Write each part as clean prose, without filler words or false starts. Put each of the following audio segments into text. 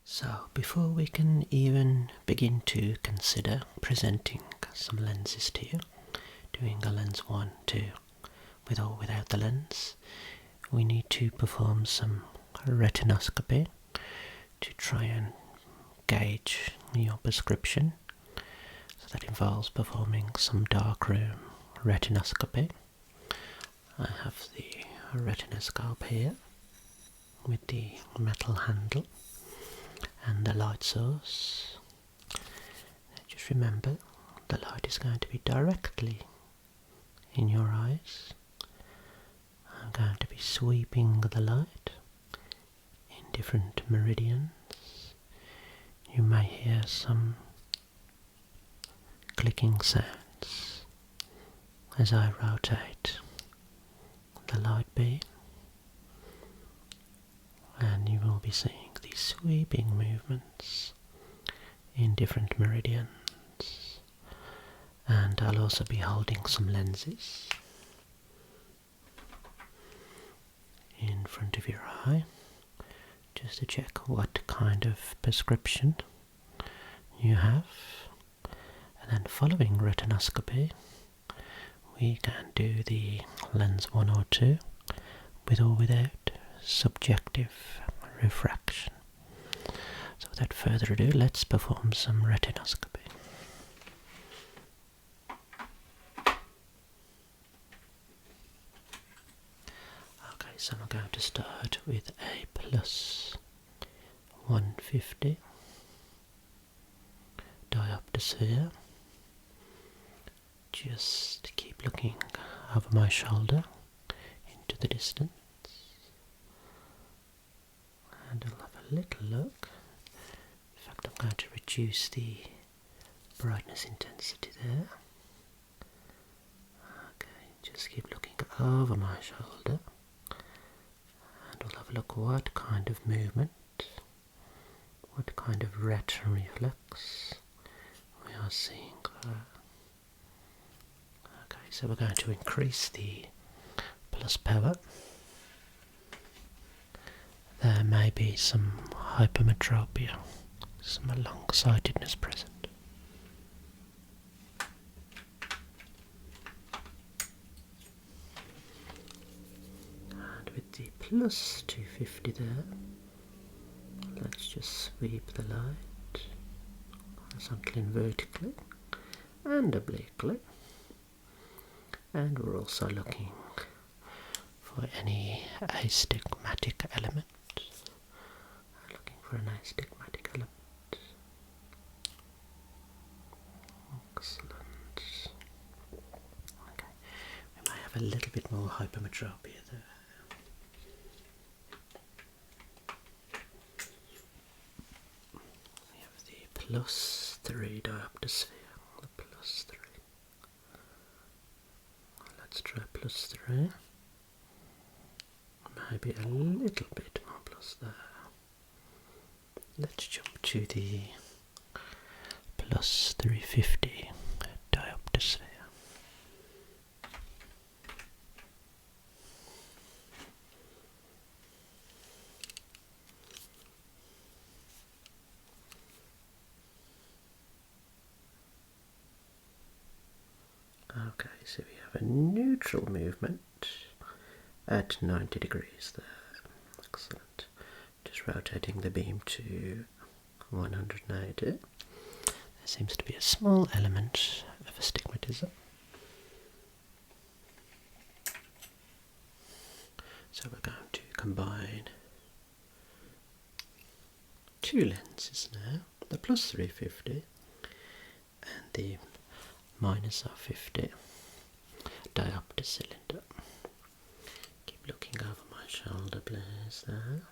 So before we can even begin to consider presenting some lenses to you, doing a lens 1, 2, with or without the lens, we need to perform some retinoscopy to try and gauge your prescription. So that involves performing some darkroom retinoscopy. I have the retinoscope here with the metal handle and the light source. Just remember, the light is going to be directly in your eyes. I'm going to be sweeping the light in different meridians. You may hear some clicking sounds as I rotate the light beam, and you will be seeing these sweeping movements in different meridians. And I'll also be holding some lenses in front of your eye just to check what kind of prescription you have. And then following retinoscopy, we can do the lens 1 or 2 with or without subjective refraction. So without further ado, let's perform some retinoscopy. Okay, so I'm going to start with a plus 150 diopter sphere. Just keep looking over my shoulder into the distance, and I'll have a little look. In fact, I'm going to reduce the brightness intensity there. Okay, just keep looking over my shoulder, and we'll have a look what kind of movement, what kind of retinal reflex we are seeing there. Okay, so we're going to increase the plus power. There may be some hypermetropia, some long-sightedness present. And with the plus 250 there, let's just sweep the light horizontally and vertically and obliquely. And we're also looking for any astigmatic element. Looking for an astigmatic element. Excellent. Okay, we may have a little bit more hypermetropia there. We have the plus 3 diopter sphere. The plus 3. Let's try plus 3. Maybe a little bit more plus there. Let's jump to the plus 350 diopter sphere. Okay, so we have a neutral movement at 90 degrees there. Excellent. Just rotating the beam to 180. There seems to be a small element of astigmatism. So we're going to combine two lenses now, the plus 350 and the minus 50 diopter cylinder. Keep looking over my shoulder, please, there.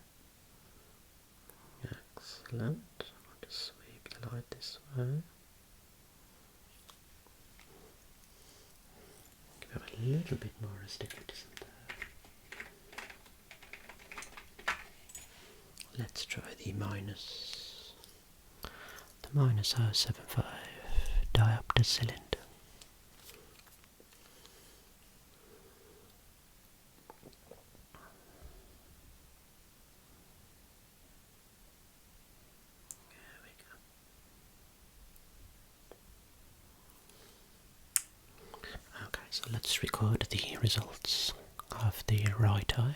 Excellent. I'll just sweep the light this way. Give it a little bit more astigmatism there. Let's try the minus 0.75 diopter cylinder. So let's record the results of the right eye.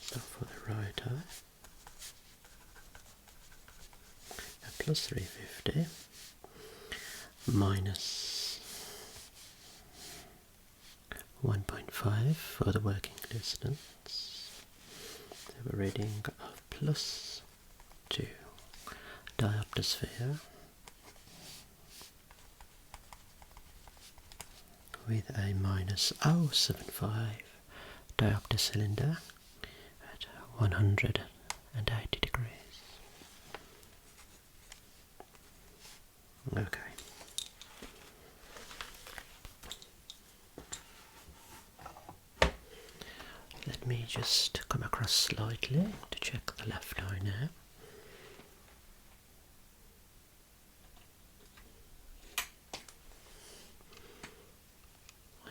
So for the right eye, a plus 350 minus 1.5 for the working distance. We have a reading of plus 2 diopter sphere with a minus 0.75 diopter cylinder at 180 degrees. Okay. Let me just come across slightly to check the left eye now.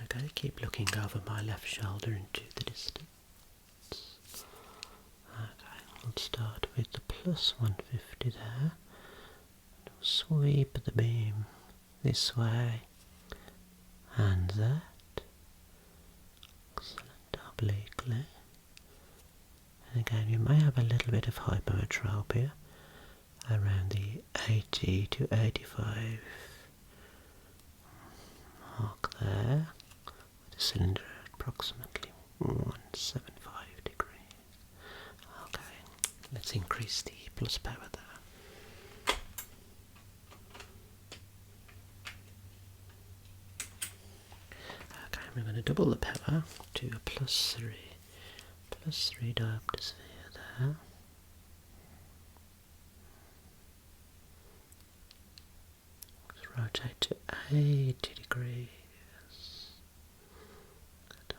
Okay, keep looking over my left shoulder into the distance. Okay, we'll start with the plus 150 there. And we'll sweep the beam this way and that. Excellent, obliquely. And again, you may have a little bit of hypermetropia around the 80 to 85 mark there, with the cylinder at approximately 175 degrees. Okay, let's increase the plus power there. Okay, we're going to double the power to a plus 3 diopter sphere there. Let's rotate to 80 degrees. Good.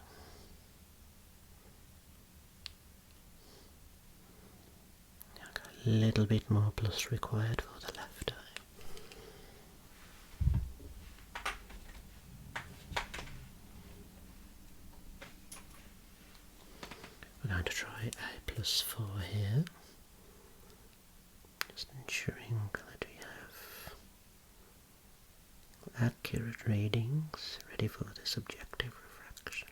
Okay, a little bit more plus required for the left eye. We're going to try a plus 4 here, just ensuring that we have accurate readings ready for the subjective refraction.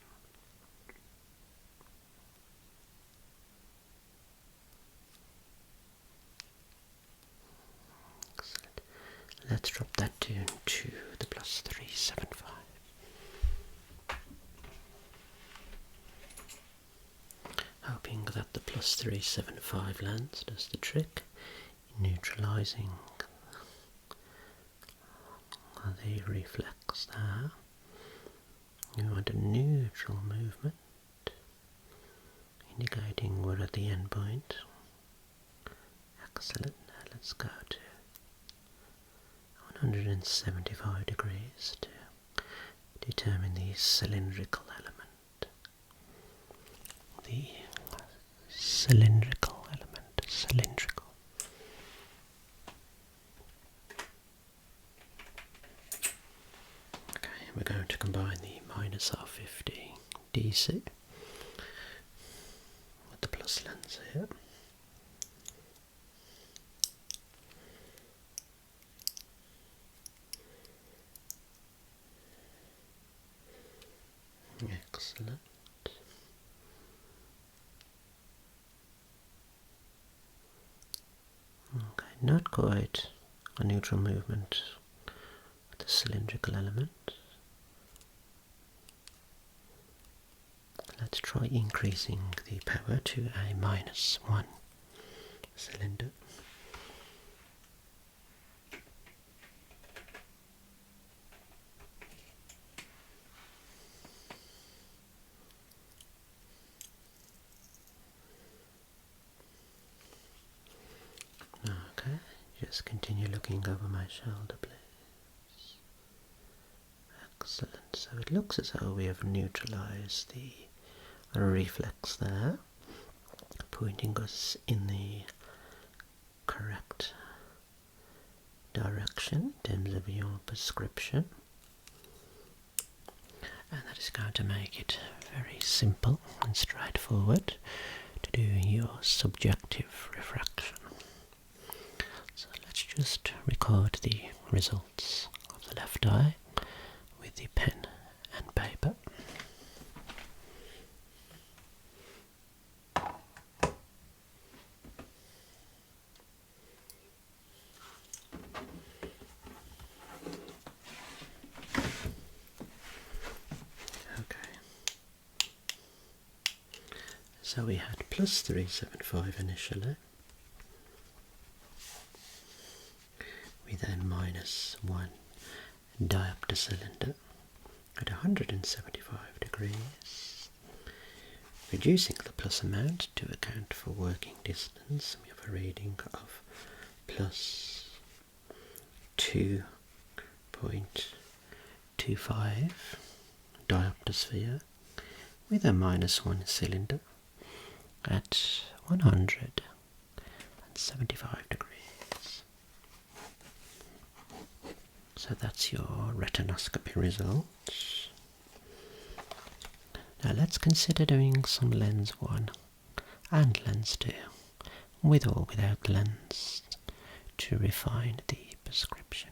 Excellent. Let's drop that down to the plus 375. Hoping that the plus 375 lens does the trick in neutralising the reflex there. You want a neutral movement, indicating we're at the end point. Excellent. Now let's go to 175 degrees to determine the cylindrical element. The cylindrical element, cylindrical. Okay, we're going to combine the minus R50 DC with the plus lens here. Excellent. Okay, not quite a neutral movement with the cylindrical element. Let's try increasing the power to a minus 1 cylinder. Okay, just continue looking over my shoulder, please. Excellent. So it looks as though we have neutralised the reflex there, pointing us in the correct direction in terms of your prescription. And that is going to make it very simple and straightforward to do your subjective refraction. So let's just record the results of the left eye with the pen and paper. So we had plus 375 initially, we then minus 1 diopter cylinder at 175 degrees, reducing the plus amount to account for working distance. We have a reading of plus 2.25 diopter sphere with a minus 1 cylinder at 175 degrees. So that's your retinoscopy results. Now let's consider doing some lens 1 and lens 2, with or without lens, to refine the prescription.